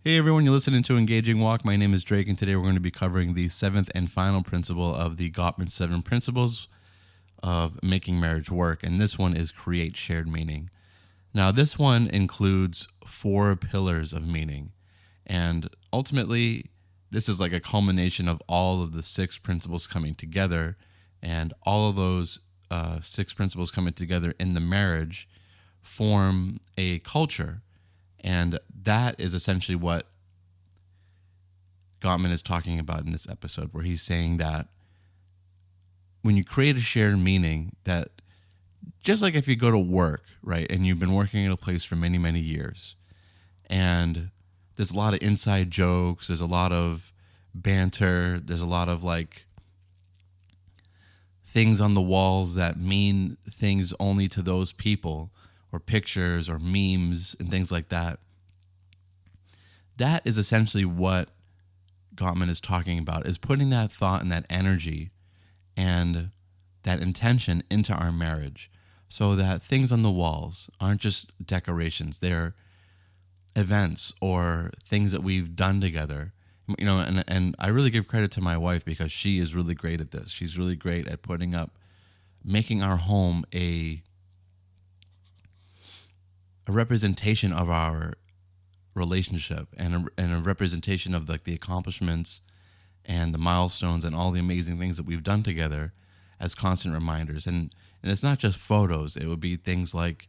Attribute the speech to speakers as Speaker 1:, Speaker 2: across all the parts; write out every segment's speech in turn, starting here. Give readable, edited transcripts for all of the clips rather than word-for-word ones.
Speaker 1: Hey everyone, you're listening to Engaging Walk. My name is Drake, and today we're going to be covering the seventh and final principle of the Gottman 7 principles of making marriage work. And this one is create shared meaning. Now, this one includes 4 pillars of meaning. And ultimately, this is like a culmination of all of the 6 principles coming together. And all of those 6 principles coming together in the marriage form a culture. And that is essentially what Gottman is talking about in this episode, where he's saying that when you create a shared meaning, that just like if you go to work, right, and you've been working at a place for many, many years, and there's a lot of inside jokes, there's a lot of banter, there's a lot of like things on the walls that mean things only to those people, or pictures or memes and things like that. That is essentially what Gottman is talking about, is putting that thought and that energy and that intention into our marriage so that things on the walls aren't just decorations. They're events or things that we've done together. You know, and I really give credit to my wife because she is really great at this. She's really great at making our home a representation of our relationship and a representation of like the accomplishments and the milestones and all the amazing things that we've done together as constant reminders. And it's not just photos. It would be things like,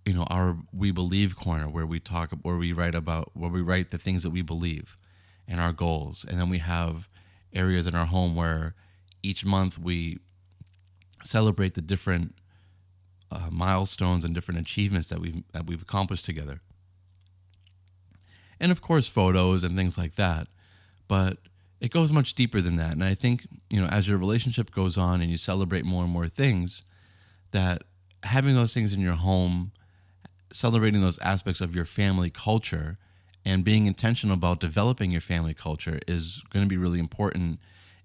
Speaker 1: you know, our We Believe corner, where we write the things that we believe and our goals. And then we have areas in our home where each month we celebrate the different milestones and different achievements that we've accomplished together, and of course photos and things like that. But it goes much deeper than that. And I think, you know, as your relationship goes on and you celebrate more and more things, that having those things in your home, celebrating those aspects of your family culture, and being intentional about developing your family culture is going to be really important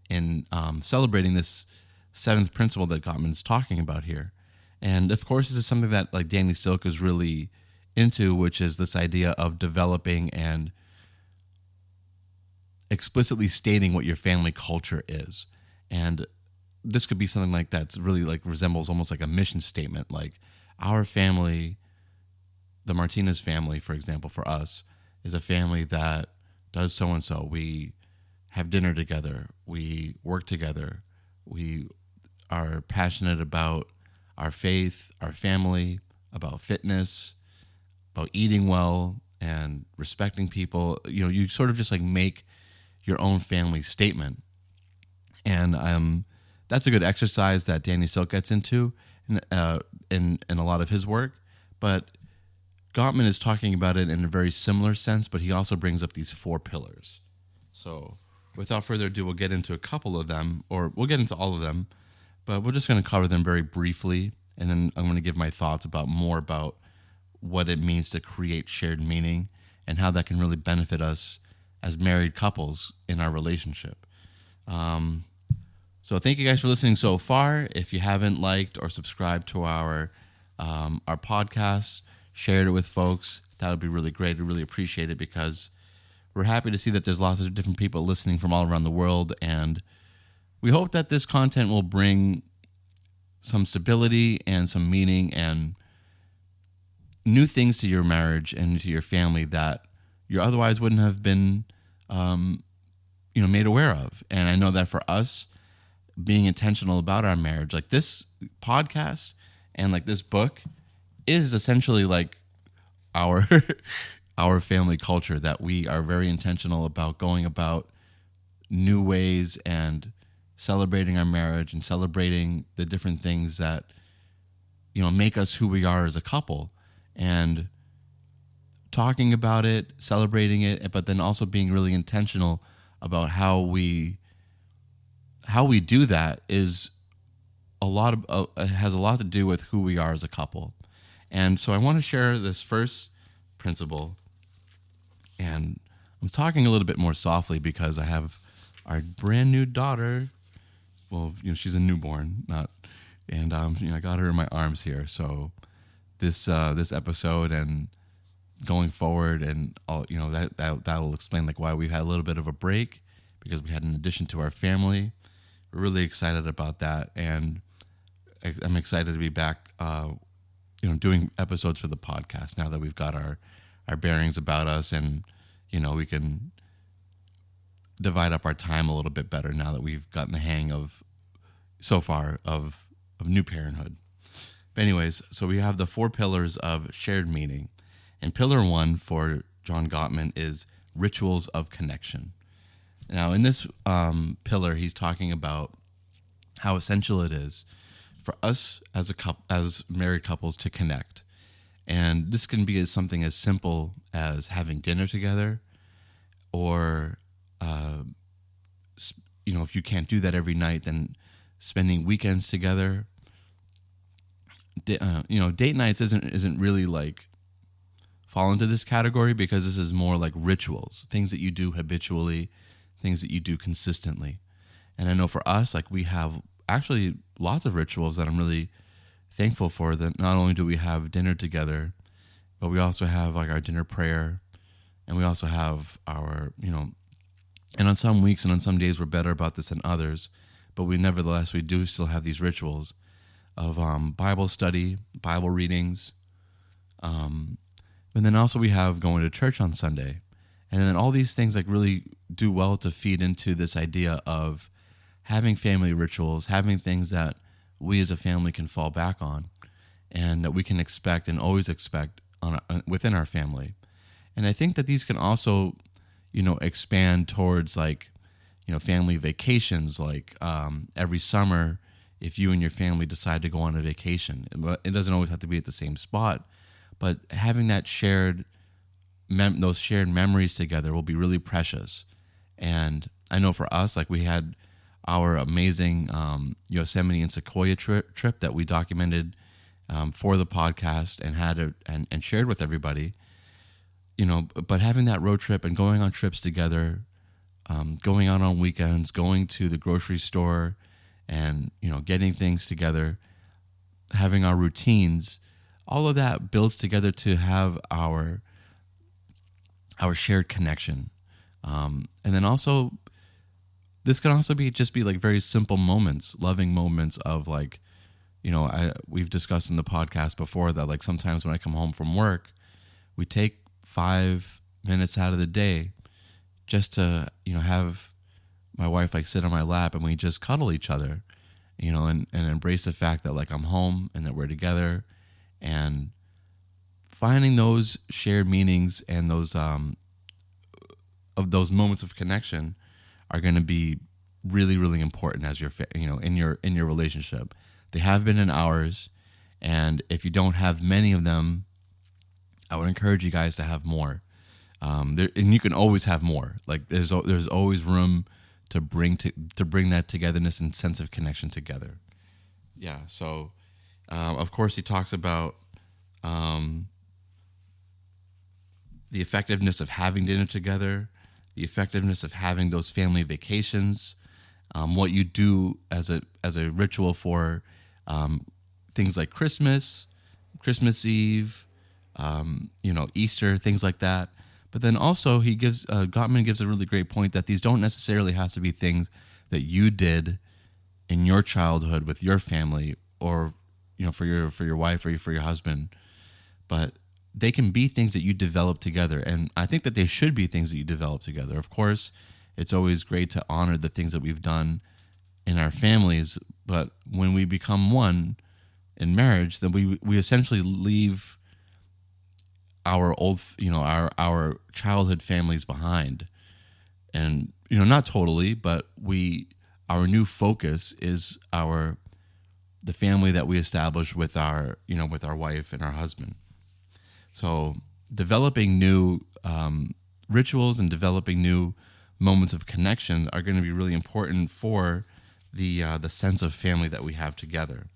Speaker 1: in celebrating this 7th principle that Gottman's talking about here. And of course, this is something that like Danny Silk is really into, which is this idea of developing and explicitly stating what your family culture is. And this could be something like that's really like resembles almost like a mission statement. Like our family, the Martinez family, for example, for us, is a family that does so and so. We have dinner together. We work together. We are passionate about our faith, our family, about fitness, about eating well and respecting people. You know, you sort of just like make your own family statement. And that's a good exercise that Danny Silk gets into in a lot of his work. But Gottman is talking about it in a very similar sense, but he also brings up these 4 pillars. So without further ado, we'll get into a couple of them, or we'll get into all of them. But we're just going to cover them very briefly, and then I'm going to give my thoughts about what it means to create shared meaning and how that can really benefit us as married couples in our relationship. So thank you guys for listening so far. If you haven't liked or subscribed to our podcast, shared it with folks, that would be really great. I really appreciate it because we're happy to see that there's lots of different people listening from all around the world, and we hope that this content will bring some stability and some meaning and new things to your marriage and to your family that you otherwise wouldn't have been, made aware of. And I know that for us, being intentional about our marriage, like this podcast and like this book, is essentially like our our family culture, that we are very intentional about going about new ways and celebrating our marriage and celebrating the different things that, you know, make us who we are as a couple, and talking about it, celebrating it, but then also being really intentional about how we do that is has a lot to do with who we are as a couple. And so I want to share this first principle, and I'm talking a little bit more softly because I have our brand new daughter. Well, you know, she's a newborn, I got her in my arms here. So this episode and going forward, and all, that will explain like why we've had a little bit of a break, because we had an addition to our family. We're really excited about that, and I'm excited to be back, doing episodes for the podcast now that we've got our bearings about us, and we can divide up our time a little bit better now that we've gotten the hang of so far of new parenthood. But anyways, so we have the 4 pillars of shared meaning, and pillar 1 for John Gottman is rituals of connection. Now, in this pillar, he's talking about how essential it is for us as as married couples to connect, and this can be something as simple as having dinner together, or if you can't do that every night, then spending weekends together. Date nights isn't really like fall into this category, because this is more like rituals, things that you do habitually, things that you do consistently. And I know for us, like, we have actually lots of rituals that I'm really thankful for. That not only do we have dinner together, but we also have like our dinner prayer, and we also have our, and on some weeks and on some days we're better about this than others, but we do still have these rituals of Bible study, Bible readings, and then also we have going to church on Sunday. And then all these things like really do well to feed into this idea of having family rituals, having things that we as a family can fall back on, and that we can expect and always expect within our family. And I think that these can also, expand towards like, family vacations, like every summer, if you and your family decide to go on a vacation. It doesn't always have to be at the same spot, but having that those shared memories together will be really precious. And I know for us, like, we had our amazing Yosemite and Sequoia trip that we documented for the podcast and and shared with everybody. But having that road trip and going on trips together, going out on weekends, going to the grocery store, and getting things together, having our routines, all of that builds together to have our shared connection. And then also, this can also be like very simple moments, loving moments of like, we've discussed in the podcast before that like sometimes when I come home from work, we take 5 minutes out of the day just to, have my wife like sit on my lap, and we just cuddle each other, and embrace the fact that like I'm home and that we're together, and finding those shared meanings and those of those moments of connection are going to be really, really important as in your relationship. They have been in ours, and if you don't have many of them, I would encourage you guys to have more. And you can always have more. Like there's always room to bring that togetherness and sense of connection together. Yeah. So, of course, he talks about the effectiveness of having dinner together, the effectiveness of having those family vacations, what you do as a ritual for things like Christmas Eve, Easter, things like that. But then also Gottman gives a really great point that these don't necessarily have to be things that you did in your childhood with your family, or for your wife or for your husband, but they can be things that you develop together. And I think that they should be things that you develop together. Of course, it's always great to honor the things that we've done in our families, but when we become one in marriage, then we essentially leave our old, our childhood families behind. And, not totally, but our new focus is the family that we establish with our wife and our husband. So developing new rituals and developing new moments of connection are going to be really important for the sense of family that we have together.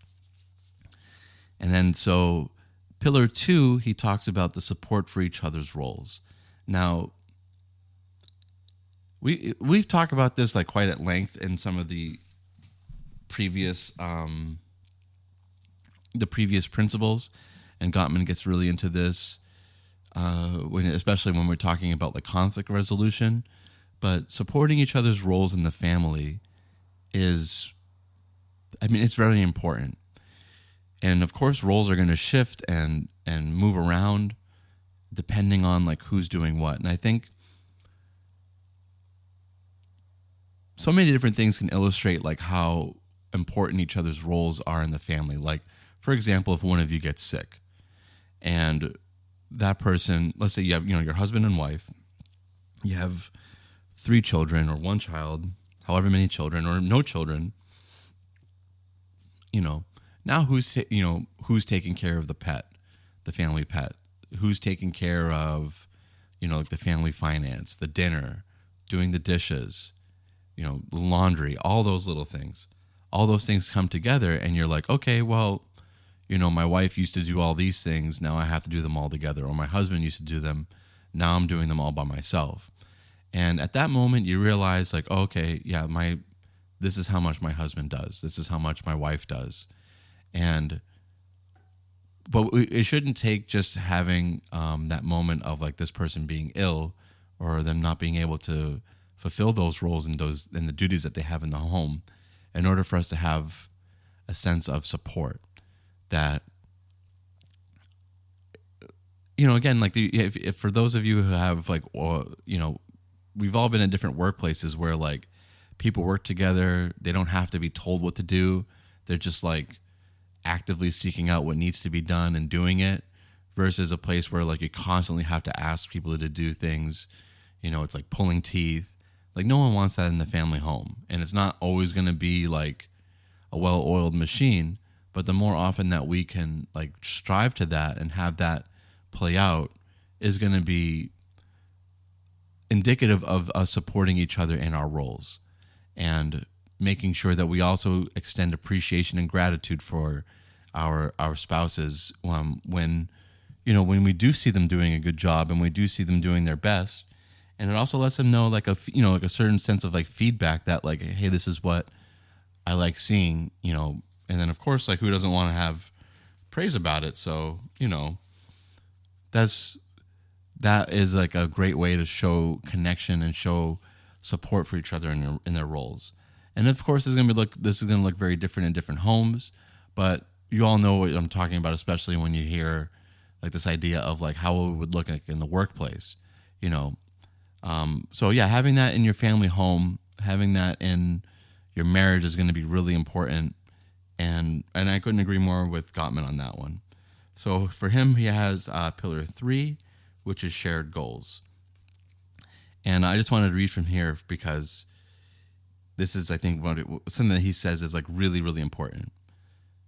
Speaker 1: And then so pillar 2, he talks about the support for each other's roles. Now, we've talked about this like quite at length in some of the previous principles, and Gottman gets really into this. especially when we're talking about like conflict resolution. But supporting each other's roles in the family is, I mean, it's very important. And of course, roles are going to shift and move around depending on like who's doing what. And I think so many different things can illustrate like how important each other's roles are in the family. Like, for example, if one of you gets sick and that person, let's say you have, your husband and wife, you have 3 children or 1 child, however many children or no children, now who's taking care of the pet, the family pet? Who's taking care of, like the family finance, the dinner, doing the dishes, the laundry, all those little things. All those things come together and you're like, okay, well, my wife used to do all these things. Now I have to do them all together. Or my husband used to do them. Now I'm doing them all by myself. And at that moment you realize like, okay, yeah, this is how much my husband does. This is how much my wife does. But it shouldn't take just having that moment of like this person being ill or them not being able to fulfill those roles and the duties that they have in the home in order for us to have a sense of support that, again, like if for those of you who have like, we've all been in different workplaces where like people work together. They don't have to be told what to do. They're just like actively seeking out what needs to be done and doing it versus a place where like you constantly have to ask people to do things. It's like pulling teeth. Like no one wants that in the family home. And it's not always going to be like a well-oiled machine, but the more often that we can like strive to that and have that play out is going to be indicative of us supporting each other in our roles and making sure that we also extend appreciation and gratitude for our spouses when we do see them doing a good job and we do see them doing their best. And it also lets them know like a certain sense of like feedback that like, hey, this is what I like seeing, and then of course, like who doesn't want to have praise about it? So, that is like a great way to show connection and show support for each other in their roles. And of course, this is going to look very different in different homes, but you all know what I'm talking about, especially when you hear like this idea of like how it would look like in the workplace, So yeah, having that in your family home, having that in your marriage is going to be really important. And I couldn't agree more with Gottman on that one. So for him, he has pillar 3, which is shared goals. And I just wanted to read from here because this is, I think, something that he says is like really, really important.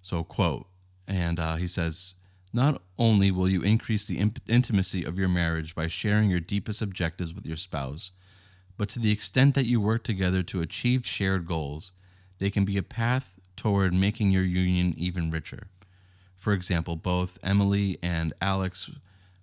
Speaker 1: So quote, and he says, not only will you increase the intimacy of your marriage by sharing your deepest objectives with your spouse, but to the extent that you work together to achieve shared goals, they can be a path toward making your union even richer. For example, both Emily and Alex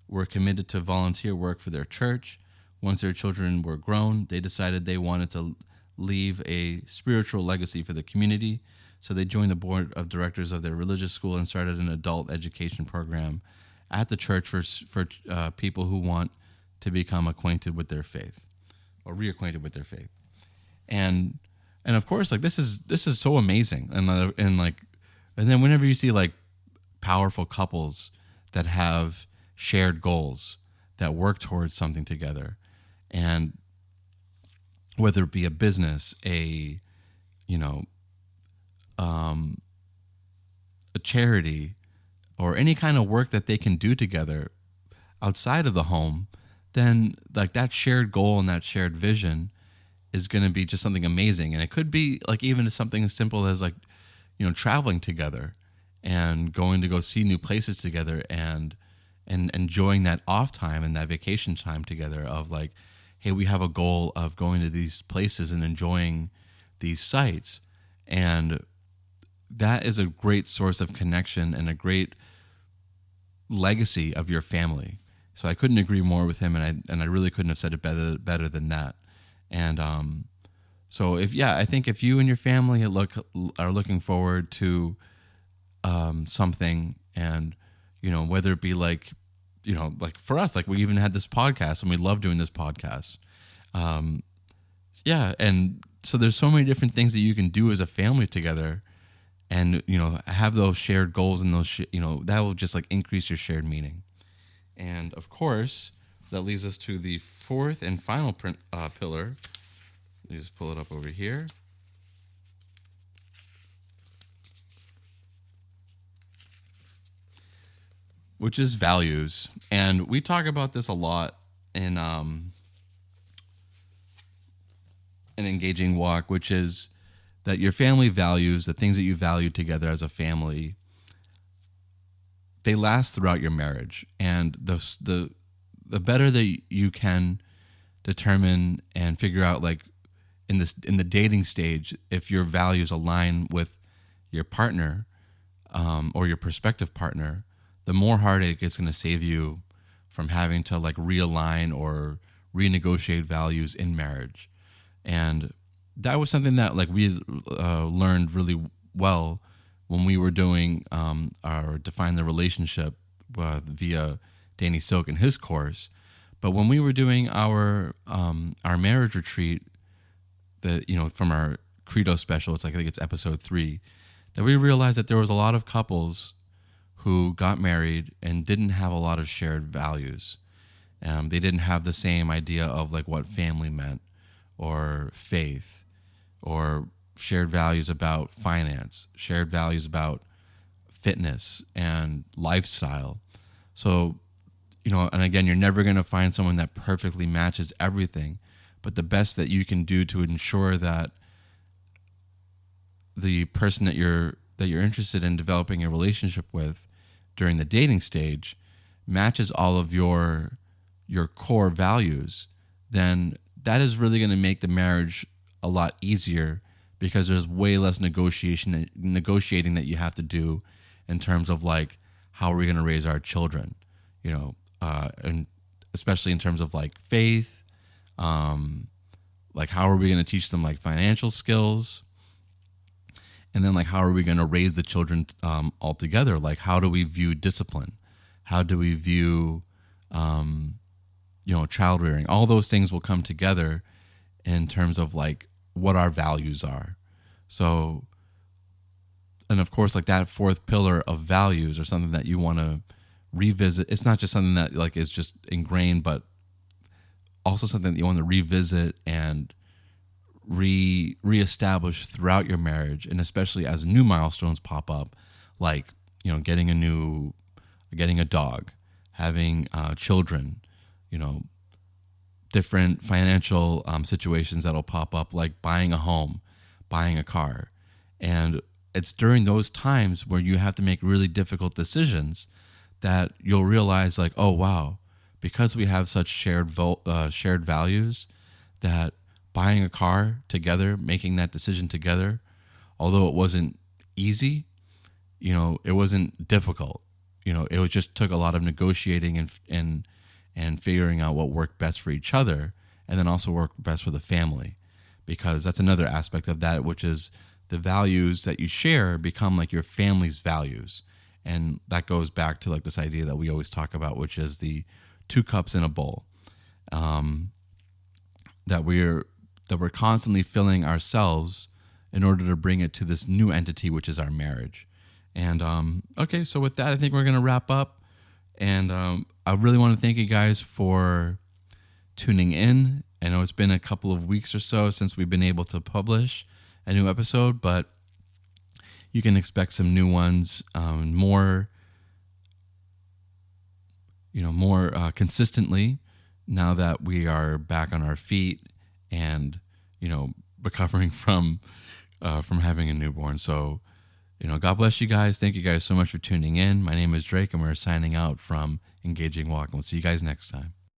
Speaker 1: were committed to volunteer work for their church. Once their children were grown, they decided they wanted to leave a spiritual legacy for the community, so they joined the board of directors of their religious school and started an adult education program at the church for people who want to become acquainted with their faith or reacquainted with their faith. And of course, like this is so amazing. And then whenever you see like powerful couples that have shared goals that work towards something together, and whether it be a business, a charity, or any kind of work that they can do together outside of the home, then like that shared goal and that shared vision is going to be just something amazing. And it could be like even something as simple as like, traveling together and going to go see new places together and enjoying that off time and that vacation time together of like, hey, we have a goal of going to these places and enjoying these sites. And that is a great source of connection and a great legacy of your family. So I couldn't agree more with him, and I really couldn't have said it better than that. And so I think if you and your family are looking forward to something, and whether it be like like for us, like we even had this podcast and we love doing this podcast. Yeah. And so there's so many different things that you can do as a family together, and, have those shared goals, and those, that will just like increase your shared meaning. And of course, that leads us to the fourth and final pillar. Let me just pull it up over here. Which is values. And we talk about this a lot in an engaging walk, which is that your family values, the things that you value together as a family, they last throughout your marriage. And the better that you can determine and figure out, like in the dating stage, if your values align with your partner, or your prospective partner, the more heartache it's going to save you from having to like realign or renegotiate values in marriage. And that was something that like we learned really well when we were doing our Define the Relationship via Danny Silk in his course. But when we were doing our marriage retreat, from our Credo special, I think it's episode 3, that we realized that there was a lot of couples who got married and didn't have a lot of shared values. They didn't have the same idea of like what family meant, or faith, or shared values about finance, shared values about fitness and lifestyle. So, and again, you're never going to find someone that perfectly matches everything, but the best that you can do to ensure that the person that you're interested in developing a relationship with during the dating stage matches all of your core values, then that is really going to make the marriage a lot easier, because there's way less negotiating that you have to do in terms of like, how are we going to raise our children, and especially in terms of like faith, like how are we going to teach them like financial skills, and then like how are we going to raise the children all together? Like how do we view discipline? How do we view child rearing? All those things will come together in terms of like what our values are. So, and of course, like that fourth pillar of values, or something that you want to revisit. It's not just something that like is just ingrained, but also something that you want to revisit and reestablish throughout your marriage, and especially as new milestones pop up, like getting a dog, having children, different financial situations that'll pop up, like buying a home, buying a car. And it's during those times where you have to make really difficult decisions that you'll realize like, oh wow, because we have such shared values, that buying a car together, making that decision together, although it wasn't easy, it wasn't difficult. It just took a lot of negotiating and figuring out what worked best for each other, and then also worked best for the family, because that's another aspect of that, which is the values that you share become like your family's values. And that goes back to like this idea that we always talk about, which is the 2 cups in a bowl, that we're constantly filling ourselves in order to bring it to this new entity, which is our marriage. And okay, so with that, I think we're going to wrap up. And I really want to thank you guys for tuning in. I know it's been a couple of weeks or so since we've been able to publish a new episode, but you can expect some new ones, more consistently, now that we are back on our feet and recovering from having a newborn. So God bless you guys. Thank you guys so much for tuning in. My name is Drake, and we're signing out from Engaging Walk, and we'll see you guys next time.